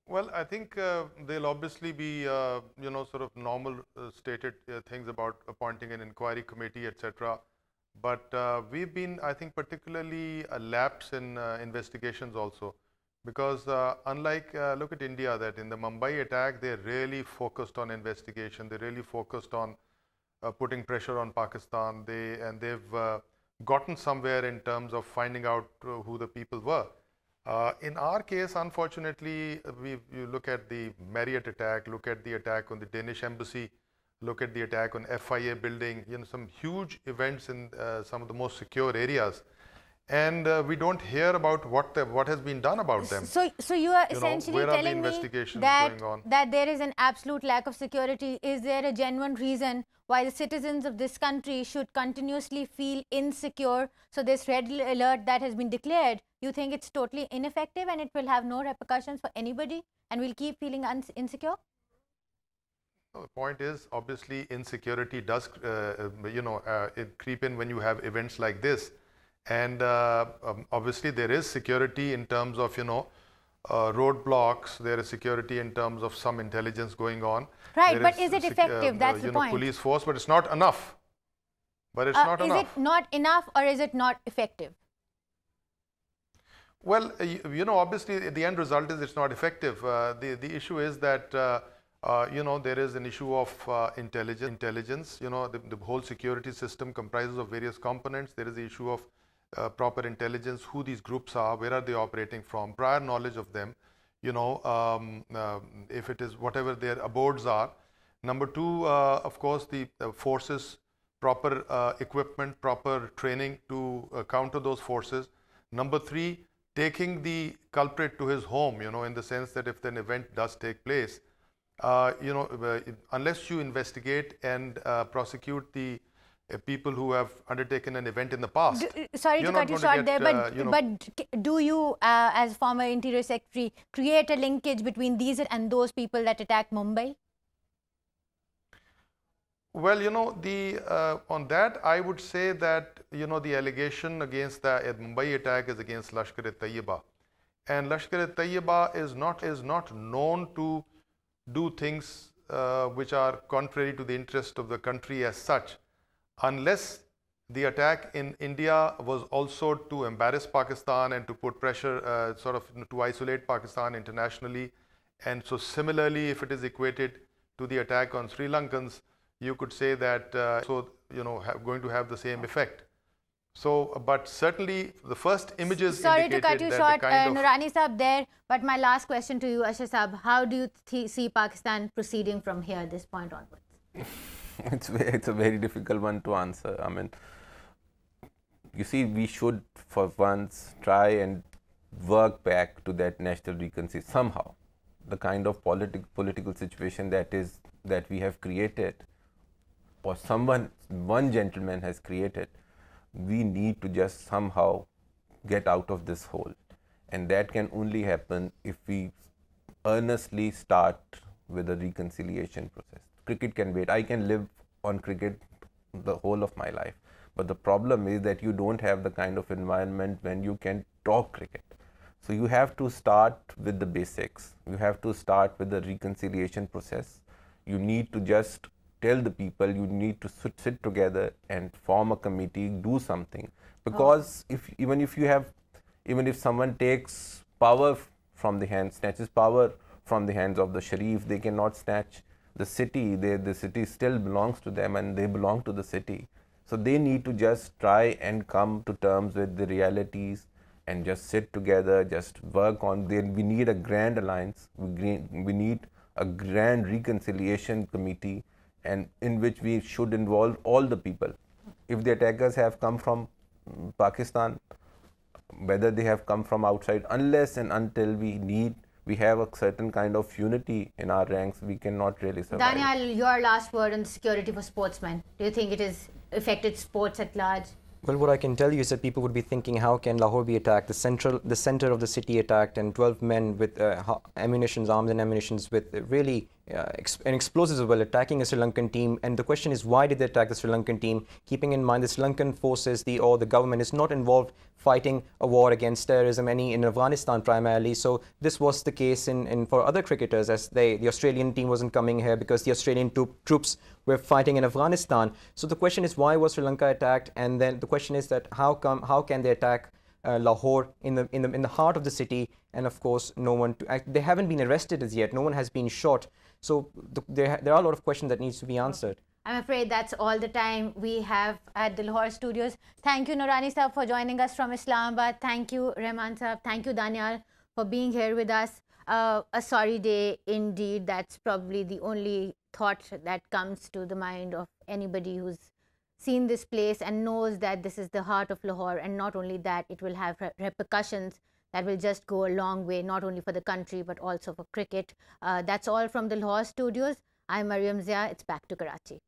Well, I think there'll obviously be, sort of normal stated things about appointing an inquiry committee, etc. But we've been, I think, particularly lapse in investigations also, because unlike, look at India, that in the Mumbai attack, they really focused on investigation. They really focused on putting pressure on Pakistan. They've gotten somewhere in terms of finding out who the people were. In our case, unfortunately, you look at the Marriott attack, look at the attack on the Danish embassy, look at the attack on FIA building, some huge events in some of the most secure areas. And we don't hear about what has been done about them. So you are essentially telling me that there is an absolute lack of security. Is there a genuine reason why the citizens of this country should continuously feel insecure? So this red alert that has been declared, you think it's totally ineffective and it will have no repercussions for anybody and we'll keep feeling insecure? The point is, obviously, insecurity does, it creep in when you have events like this. And obviously, there is security in terms of, roadblocks. There is security in terms of some intelligence going on. Right, but is it effective? That's the point. Police force, but it's not enough. But it's not enough. Is it not enough or is it not effective? Well, obviously, the end result is it's not effective. The issue is that, there is an issue of intelligence. The whole security system comprises of various components. There is the issue of proper intelligence, who these groups are, where are they operating from, prior knowledge of them, if it is whatever their abodes are. Number two, of course, the forces, proper equipment, proper training to counter those forces. Number three, taking the culprit to his home, in the sense that if an event does take place, unless you investigate and prosecute the people who have undertaken an event in the past. Sorry to cut you short there, but do you, as former Interior Secretary, create a linkage between these and those people that attacked Mumbai? Well, on that, I would say that, the allegation against the Mumbai attack is against Lashkar-e-Taiba. And Lashkar-e-Taiba is not known to do things which are contrary to the interest of the country as such, unless the attack in India was also to embarrass Pakistan and to put pressure, to isolate Pakistan internationally. And so similarly, if it is equated to the attack on Sri Lankans, you could say that, going to have the same effect. So, but certainly the first images Sorry to cut you short, Nurani Saab there, but my last question to you, Ashraf Saab, how do you see Pakistan proceeding from here at this point onwards? It's a very difficult one to answer. I mean, you see, we should for once try and work back to that national reconciliation somehow. The kind of political situation that we have created, or one gentleman has created, we need to just somehow get out of this hole. And that can only happen if we earnestly start with a reconciliation process. Cricket can wait. I can live on cricket the whole of my life. But the problem is that you don't have the kind of environment when you can talk cricket. So you have to start with the basics. You have to start with the reconciliation process. You need to just tell the people, you need to sit together and form a committee, do something. Because even if someone takes power from the hands, snatches power from the hands of the Sharif, they cannot snatch the city. The city still belongs to them and they belong to the city. So they need to just try and come to terms with the realities and just sit together, just work on. We need a grand alliance. We need a grand reconciliation committee, and in which we should involve all the people. If the attackers have come from Pakistan, whether they have come from outside, unless and until we have a certain kind of unity in our ranks, we cannot really survive. Daniel, your last word on security for sportsmen. Do you think it has affected sports at large? Well, what I can tell you is that people would be thinking, how can Lahore be attacked, the center of the city attacked, and 12 men with arms and ammunitions with really and explosives as well, attacking a Sri Lankan team. And the question is, why did they attack the Sri Lankan team? Keeping in mind the Sri Lankan forces, or the government is not involved fighting a war against terrorism in Afghanistan primarily. So this was the case for other cricketers, as the Australian team wasn't coming here because the Australian troops were fighting in Afghanistan. So the question is, why was Sri Lanka attacked? And then the question is that how can they attack Lahore in the heart of the city? And of course, they haven't been arrested as yet. No one has been shot. So there are a lot of questions that needs to be answered. I'm afraid that's all the time we have at the Lahore studios. Thank you, Noorani Sahab, for joining us from Islamabad. Thank you, Rehman Sahab. Thank you, Danial, for being here with us. A sorry day indeed. That's probably the only thought that comes to the mind of anybody who's seen this place and knows that this is the heart of Lahore. And not only that, it will have repercussions that will just go a long way, not only for the country, but also for cricket. That's all from the Lahore studios. I'm Mariam Zia. It's back to Karachi.